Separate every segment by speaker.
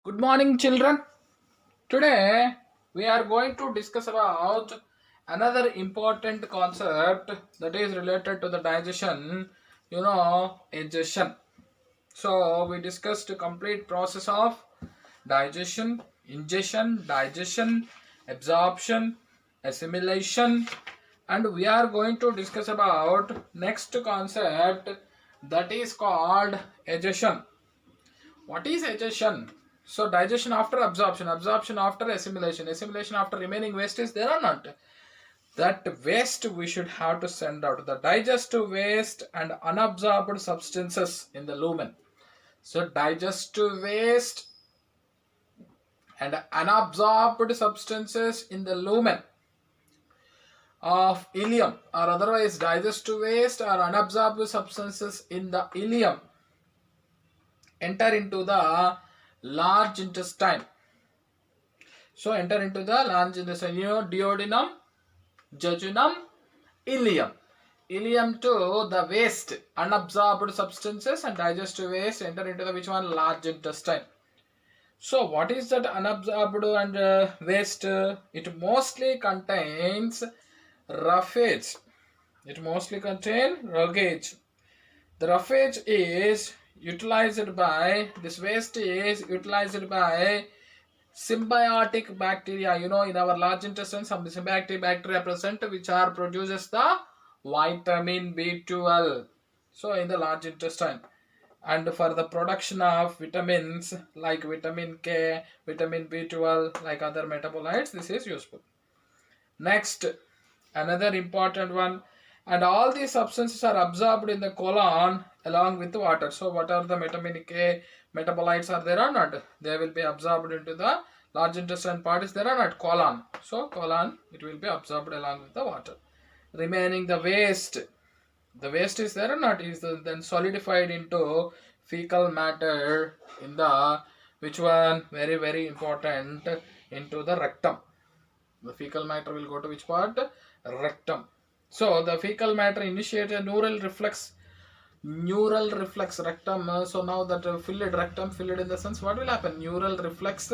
Speaker 1: Good morning, children. Today we are going to discuss about another important concept that is related to the digestion. Digestion. So we discussed the complete process of digestion, ingestion, digestion, absorption, assimilation, and we are going to discuss about next concept that is called digestion. What is digestion? So digestion after absorption, absorption after assimilation, assimilation after remaining waste is there or not? That waste we should have to send out. The digestive waste and unabsorbed substances in the lumen. So digestive waste and unabsorbed substances in the lumen of ileum, or otherwise digestive waste or unabsorbed substances in the ileum enter into the large intestine. So enter into the large intestine. Duodenum, jejunum, ileum. Ileum to the waste, unabsorbed substances and digestive waste enter into the which one? Large intestine. So what is that unabsorbed and waste? It mostly contains roughage. It mostly contains roughage. The roughage is utilized by, this waste is utilized by symbiotic bacteria. In our large intestine some symbiotic bacteria present which are produces the vitamin B12. So in the large intestine, and for the production of vitamins like vitamin K, vitamin B12, like other metabolites, this is useful. Next, another important one, and all these substances are absorbed in the colon along with water. So what are the vitamin K metabolites are there or not? They will be absorbed into the large intestine part is there or not? Colon. So colon, it will be absorbed along with the water. Remaining the waste. The waste is there or not? Is then solidified into fecal matter in the which one? Very very important, into the rectum. The fecal matter will go to which part? Rectum. So the fecal matter initiates a neural reflex rectum. So now that filled rectum, filled in the sense, what will happen? Neural reflex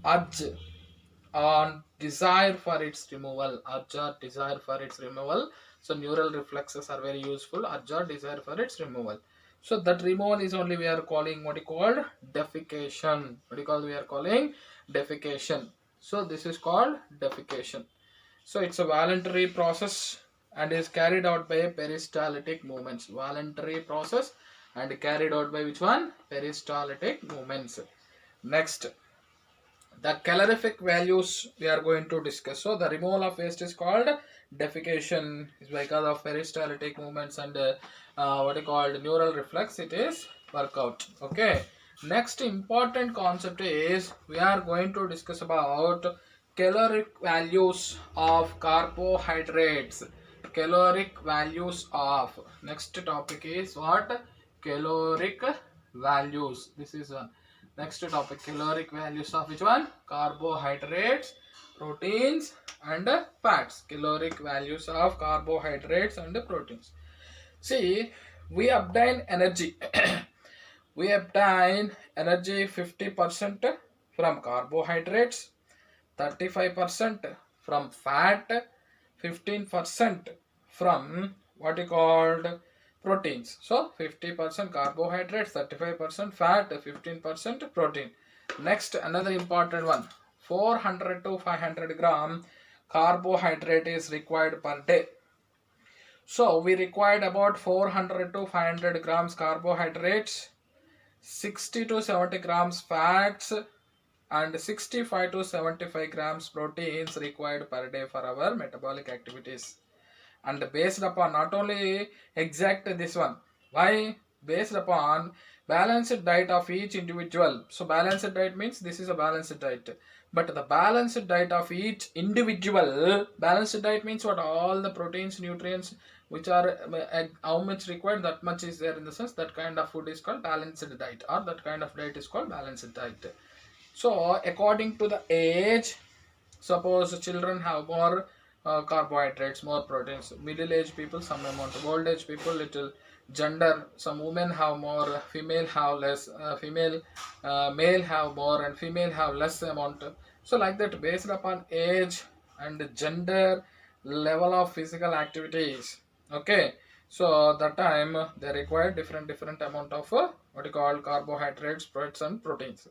Speaker 1: urge on desire for its removal. Urge or desire for its removal. So neural reflexes are very useful. Urge or desire for its removal. So that removal is only we are calling what you called defecation. What you call we are calling defecation. So this is called defecation. So it's a voluntary process and is carried out by peristaltic movements. Voluntary process and carried out by which one? Peristaltic movements. Next, the calorific values we are going to discuss. So the removal of waste is called defecation, is because of peristaltic movements and what is called neural reflex, it is workout. Okay. Next important concept is we are going to discuss about caloric values of carbohydrates. Caloric values of, next topic is what? Caloric values. This is one. Next topic, caloric values of which one? Carbohydrates, proteins and fats. Caloric values of carbohydrates and proteins. See, we obtain energy. We obtain energy 50% from carbohydrates, 35% from fat, 15% from what is called proteins. So 50% carbohydrates, 35% fat, 15% protein. Next, another important one, 400 to 500 gram carbohydrate is required per day. So we required about 400 to 500 grams carbohydrates, 60 to 70 grams fats and 65 to 75 grams proteins required per day for our metabolic activities. And based upon not only exact this one, why? Based upon balanced diet of each individual. So balanced diet means this is a balanced diet, but the balanced diet of each individual, balanced diet means what? All the proteins, nutrients which are how much required, that much is there, in the sense that kind of food is called balanced diet, or that kind of diet is called balanced diet. So according to the age, suppose children have more carbohydrates, more proteins. Middle age people some amount, old age people little, gender, some women have more, female have less, male have more and female have less amount. So like that, based upon age and gender, level of physical activities, okay, so that time they require different amount of what you call carbohydrates, fats and proteins.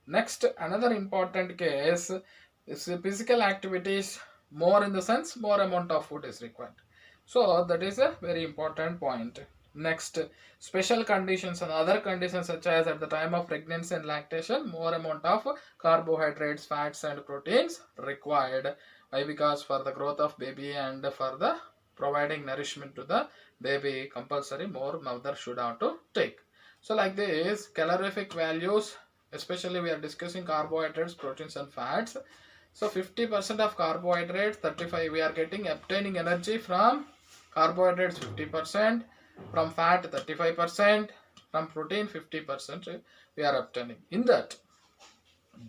Speaker 1: Next, another important case is physical activities, more in the sense more amount of food is required. So that is a very important point. Next, special conditions and other conditions such as at the time of pregnancy and lactation, more amount of carbohydrates, fats and proteins required. Why? Because for the growth of baby and for the providing nourishment to the baby, compulsory more mother should have to take. So like this, calorific values, especially we are discussing carbohydrates, proteins and fats. So 50% of carbohydrates, 35 we are getting obtaining energy from carbohydrates 50%, from fat 35%, from protein 50% we are obtaining. In that,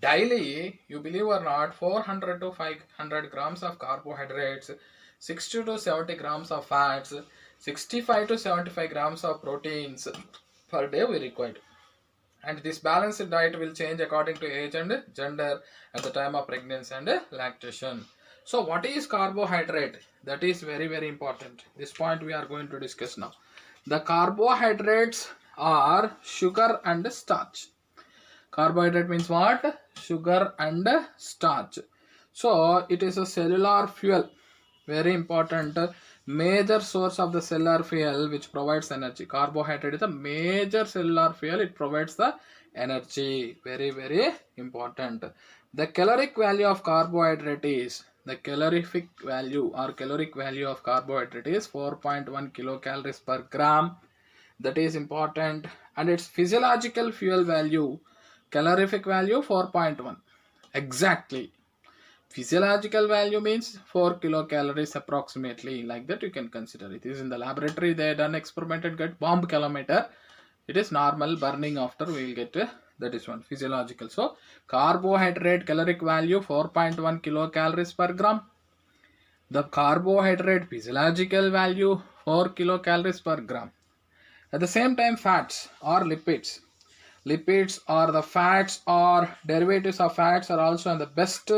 Speaker 1: daily, you believe or not, 400 to 500 grams of carbohydrates, 60 to 70 grams of fats, 65 to 75 grams of proteins per day we require. And this balanced diet will change according to age and gender at the time of pregnancy and lactation. So what is carbohydrate? That is very important. This point we are going to discuss now. The carbohydrates are sugar and starch. Carbohydrate means what? Sugar and starch. So it is a cellular fuel, very important, major source of the cellular fuel which provides energy. Carbohydrate is a major cellular fuel, it provides the energy, very important. The caloric value of carbohydrate is, the calorific value or caloric value of carbohydrate is 4.1 kilocalories per gram. That is important. And its physiological fuel value, calorific value 4.1 exactly. Physiological value means 4 kilocalories approximately. Like that you can consider. It is in the laboratory they done experiment and get bomb calometer. It is normal burning after we will get that is one physiological. So carbohydrate caloric value 4.1 kilocalories per gram. The carbohydrate physiological value 4 kilocalories per gram. At the same time, fats or lipids. Lipids or the fats or derivatives of fats are also the best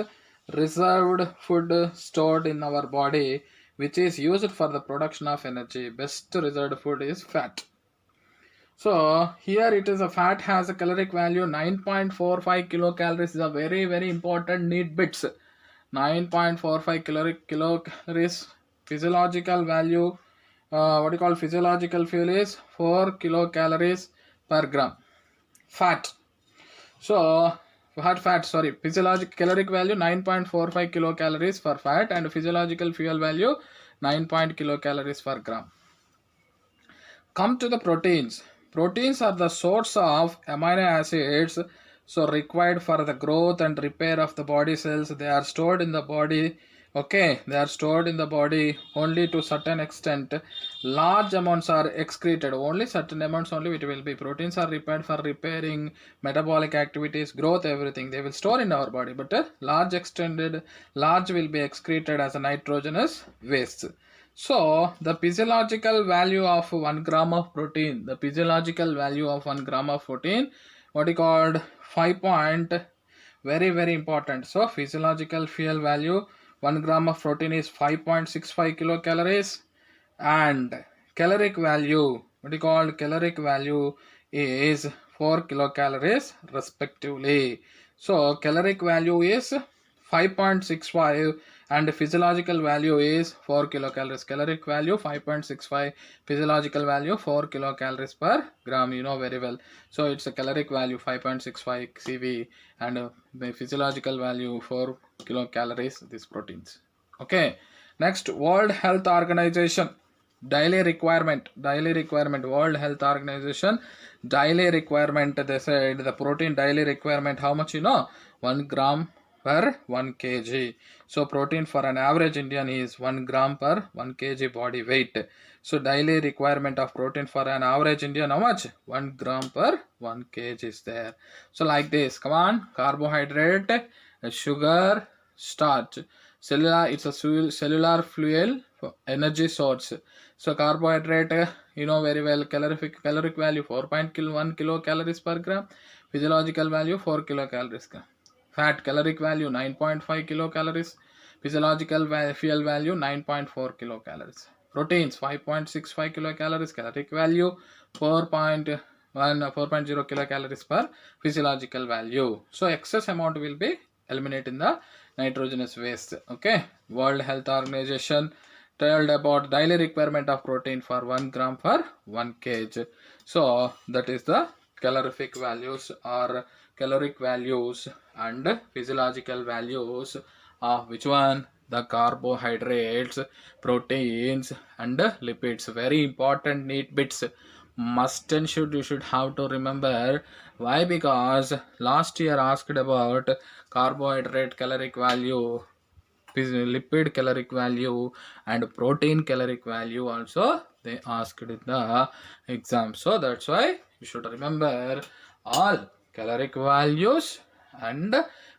Speaker 1: reserved food stored in our body, which is used for the production of energy. Best reserved food is fat. So here it is, a fat has a caloric value 9.45 kilocalories is a very important need bits. 9.45 kilocalories. Physiological value, what you call physiological fuel is 4 kilocalories per gram. Fat. So physiological caloric value 9.45 kilocalories for fat and physiological fuel value 9 kilocalories per gram. Come to the proteins. Proteins are the source of amino acids, so required for the growth and repair of the body cells. They are stored in the body. Okay, they are stored in the body only to certain extent. Large amounts are excreted. Only certain amounts only it will be. Proteins are required for repairing, metabolic activities, growth, everything. They will store in our body, but large will be excreted as a nitrogenous waste. So the physiological value of 1 gram of protein, what you called 5 point, very important. So physiological fuel value 1 gram of protein is 5.65 kilocalories, and caloric value, caloric value is 4 kilocalories respectively. So caloric value is 5.65 and physiological value is 4 kilocalories. Caloric value 5.65, physiological value 4 kilocalories per gram, you know very well. So it's a caloric value 5.65 CV and the physiological value 4 kilocalories, these proteins. Okay, next, World Health Organization daily requirement, World Health Organization daily requirement, they said the protein daily requirement, how much, 1 gram per 1 kg. So protein for an average Indian is 1 gram per 1 kg body weight. So daily requirement of protein for an average Indian, how much? 1 gram per 1 kg is there. So like this, come on, carbohydrate, sugar, starch. Cellular, it's a cellular fuel energy source. So carbohydrate, you know very well, caloric value 4.1 kilocalories per gram, physiological value 4 kilocalories gram. Fat caloric value 9.5 kilocalories, physiological fuel value 9.4 kilocalories. Proteins 5.65 kilocalories, caloric value 4.0 kilocalories per physiological value. So excess amount will be eliminated in the nitrogenous waste. Okay, World Health Organization told about daily requirement of protein for 1 gram for 1 kg. So that is the calorific values or caloric values and physiological values of which one? The carbohydrates, proteins and lipids. Very important neat bits. Must and should, you should have to remember. Why? Because last year asked about carbohydrate caloric value, lipid caloric value and protein caloric value also they asked in the exam. So that's why you should remember all caloric values and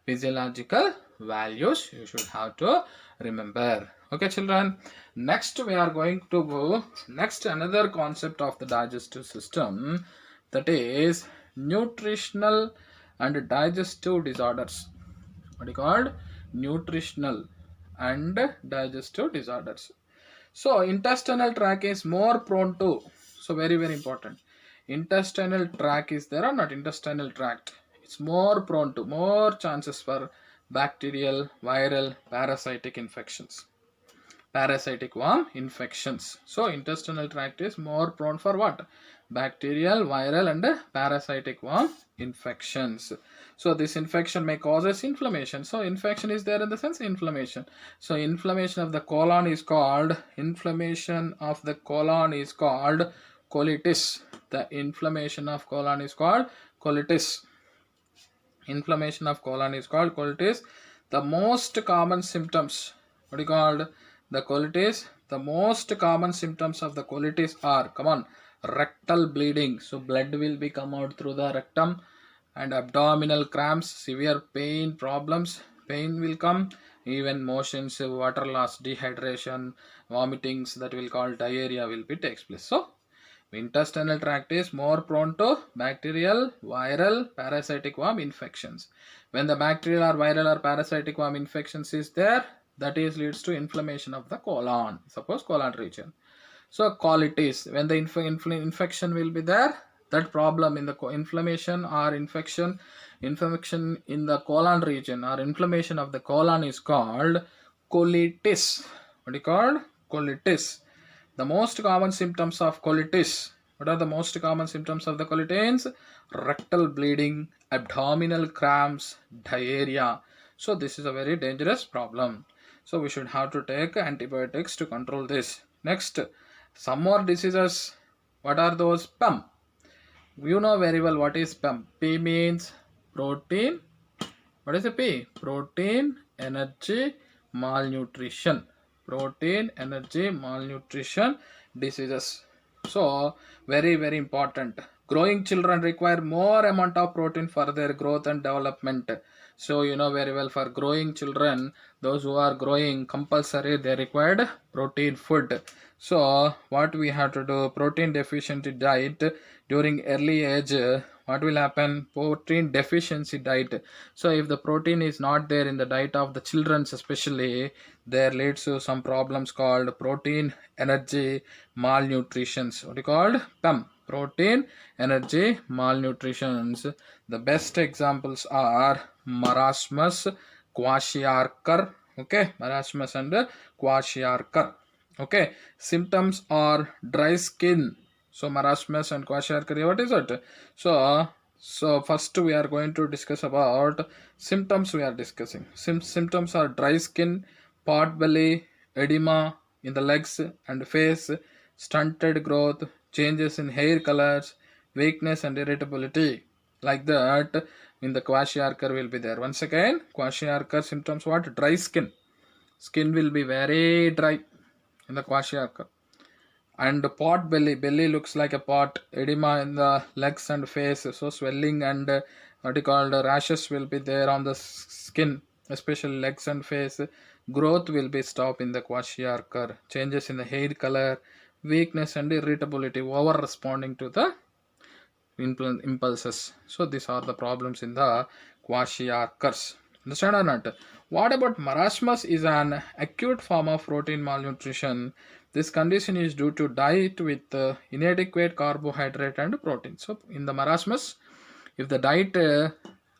Speaker 1: physiological values you should have to remember. Okay children, next we are going to go next another concept of the digestive system, that is nutritional and digestive disorders. What is called? Nutritional and digestive disorders. So intestinal tract is more prone to, so very important, intestinal tract is there or not? Intestinal tract, it's more prone to, more chances for bacterial, viral, parasitic infections, parasitic worm infections. So intestinal tract is more prone for what? Bacterial, viral and parasitic worm infections. So this infection may causes inflammation. So infection is there in the sense inflammation. So inflammation of the colon is called, inflammation of the colon is called colitis. The inflammation of colon is called colitis. Inflammation of colon is called colitis. The most common symptoms, what is called? The colitis. The most common symptoms of the colitis are, come on, rectal bleeding. So blood will be come out through the rectum, and abdominal cramps, severe pain problems, pain will come, even motions, water loss, dehydration, vomitings, that will call diarrhea will be takes place. So intestinal tract is more prone to bacterial, viral, parasitic worm infections. When the bacterial or viral or parasitic worm infections is there, that is leads to inflammation of the colon, suppose colon region. So colitis, when the infection will be there, that problem in the inflammation or infection in the colon region or inflammation of the colon is called colitis. What is called? Colitis. The most common symptoms of colitis. What are the most common symptoms of the colitis? Rectal bleeding, abdominal cramps, diarrhea. So this is a very dangerous problem. So we should have to take antibiotics to control this. Next, some more diseases. What are those? PEM. You know very well what is PEM. P means protein. What is the P? Protein, energy, malnutrition. Protein, energy, malnutrition diseases. So very important. Growing children require more amount of protein for their growth and development. So you know very well, for growing children, those who are growing, compulsory they required protein food. So what we have to do? Protein deficient diet during early age. What will happen? Protein deficiency diet. So if the protein is not there in the diet of the children especially, there leads to some problems called protein energy malnutritions. What is called? PEM. Protein energy malnutritions. The best examples are marasmus, kwashiorkor. Okay, marasmus and kwashiorkor. Okay, symptoms are dry skin. So marasmus and kwashiorkor, what is it? So first we are going to discuss about symptoms. We are discussing symptoms are dry skin, pot belly, edema in the legs and face, stunted growth, changes in hair colors, weakness and irritability. Like that in the kwashiorkor will be there. Once again, kwashiorkor symptoms what? Dry skin. Skin will be very dry in the kwashiorkor. And pot belly, belly looks like a pot, edema in the legs and face, so swelling and what you call rashes will be there on the skin. especially legs and face. Growth will be stopped in the kwashiorkor. Changes in the hair color, weakness and irritability, over responding to the impulses. So these are the problems in the kwashiorkors. Understand or not? What about marasmus? Is an acute form of protein malnutrition. This condition is due to diet with inadequate carbohydrate and protein. So in the marasmus, if the diet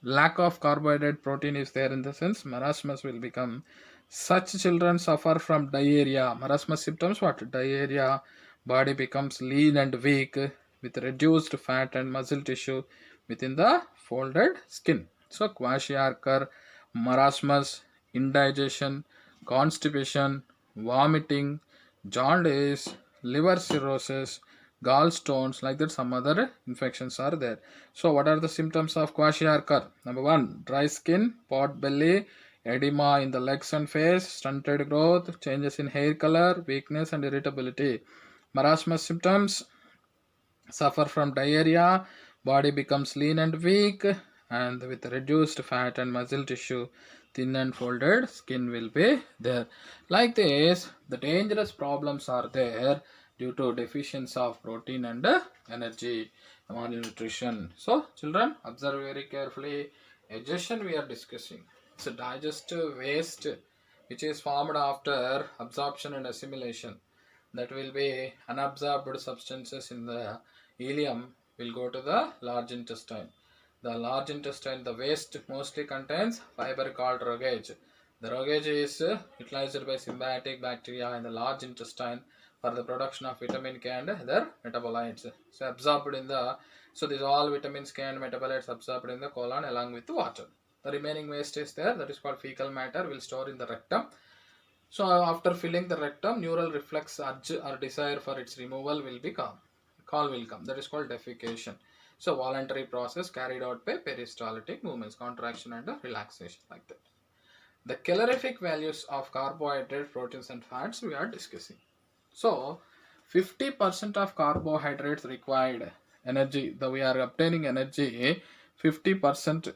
Speaker 1: lack of carbohydrate protein is there, in the sense marasmus will become. Such children suffer from diarrhea. Marasmus symptoms what? Diarrhea, body becomes lean and weak with reduced fat and muscle tissue within the folded skin. So kwashiorkor, marasmus, indigestion, constipation, vomiting, jaundice, liver cirrhosis, gallstones, like that some other infections are there. So what are the symptoms of kwashiorkor? Number 1, dry skin, pot belly, edema in the legs and face, stunted growth, changes in hair color, weakness and irritability. Marasmus symptoms: suffer from diarrhea, body becomes lean and weak, and with reduced fat and muscle tissue, thin and folded skin will be there. Like this, the dangerous problems are there due to deficiency of protein and energy, malnutrition. So children, observe very carefully. Digestion we are discussing. It's a digestive waste which is formed after absorption and assimilation. That will be unabsorbed substances in the ileum will go to the large intestine. The large intestine, the waste mostly contains fiber called rogage. The rogage is utilized by symbiotic bacteria in the large intestine for the production of vitamin K and other metabolites. So absorbed in the, so these all vitamins K and metabolites absorbed in the colon along with the water. The remaining waste is there, that is called fecal matter, will store in the rectum. So after filling the rectum, neural reflex urge or desire for its removal will become, call will come. That is called defecation. So voluntary process carried out by peristaltic movements, contraction and relaxation, like that. The calorific values of carbohydrate, proteins and fats we are discussing. So 50% of carbohydrates required energy, though we are obtaining energy 50%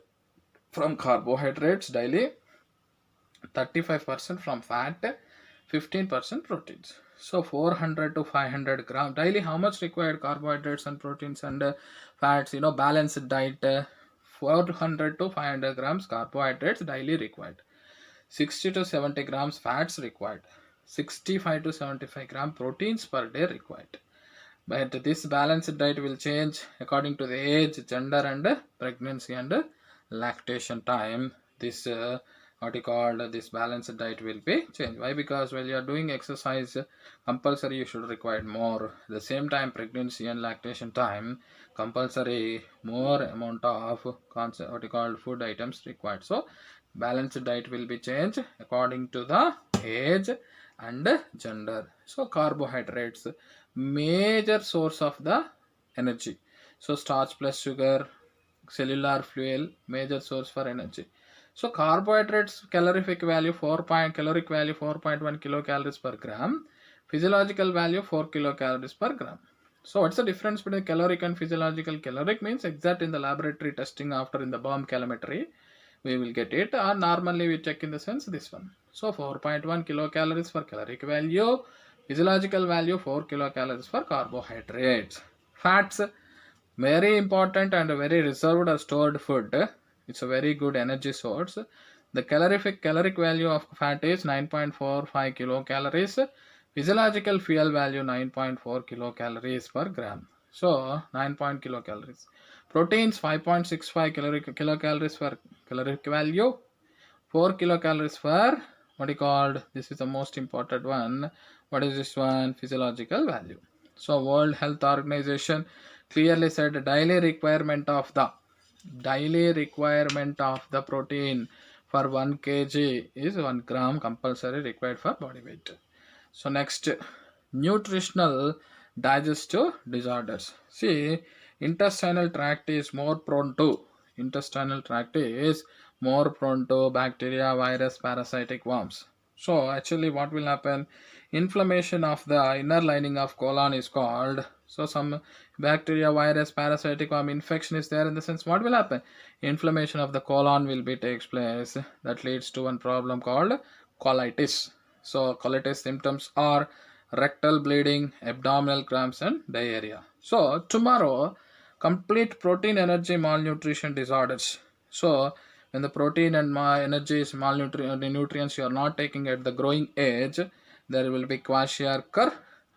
Speaker 1: from carbohydrates daily, 35% from fat, 15% proteins. So 400 to 500 gram daily. How much required carbohydrates and proteins and fats? Balanced diet, 400 to 500 grams carbohydrates daily required, 60 to 70 grams fats required, 65 to 75 gram proteins per day required. But this balanced diet will change according to the age, gender and pregnancy and lactation time. This what you call this balanced diet will be changed. Why? Because while you are doing exercise, compulsory you should require more. At the same time, pregnancy and lactation time, compulsory more amount of what you call food items required. So balanced diet will be changed according to the age and gender. So carbohydrates, major source of the energy. So starch plus sugar, cellular fuel, major source for energy. So carbohydrates calorific value 4.1 kilocalories per gram, physiological value 4 kilocalories per gram. So what's the difference between caloric and physiological? Caloric means exact in the laboratory testing after in the bomb calorimetry we will get it, or normally we check in the sense this one. So 4.1 kilocalories for caloric value, physiological value 4 kilocalories for carbohydrates. Fats, very important and very reserved or stored food. It's a very good energy source. The caloric value of fat is 9.45 kilocalories. Physiological fuel value 9.4 kilocalories per gram. So 9 kilocalories. Proteins 5.65 kilocalories for caloric value. 4 kilocalories for what is called, this is the most important one. What is this one? Physiological value. So World Health Organization clearly said daily requirement of the protein for 1 kg is 1 gram compulsory required for body weight. So next, nutritional digestive disorders. See, intestinal tract is more prone to bacteria, virus, parasitic worms. So actually what will happen? Inflammation of the inner lining of colon is called So some bacteria, virus, parasitic or infection is there in the sense, what will happen? Inflammation of the colon will be takes place. That leads to one problem called colitis. So colitis symptoms are rectal bleeding, abdominal cramps and diarrhea. So tomorrow, complete protein energy malnutrition disorders. So when the protein and energy is malnutrition, the nutrients you are not taking at the growing age, there will be kwashiorkor,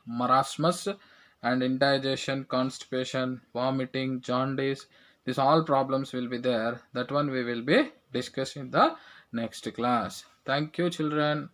Speaker 1: marasmus, and indigestion, constipation, vomiting, jaundice. These all problems will be there. That one we will be discussing in the next class. Thank you, children.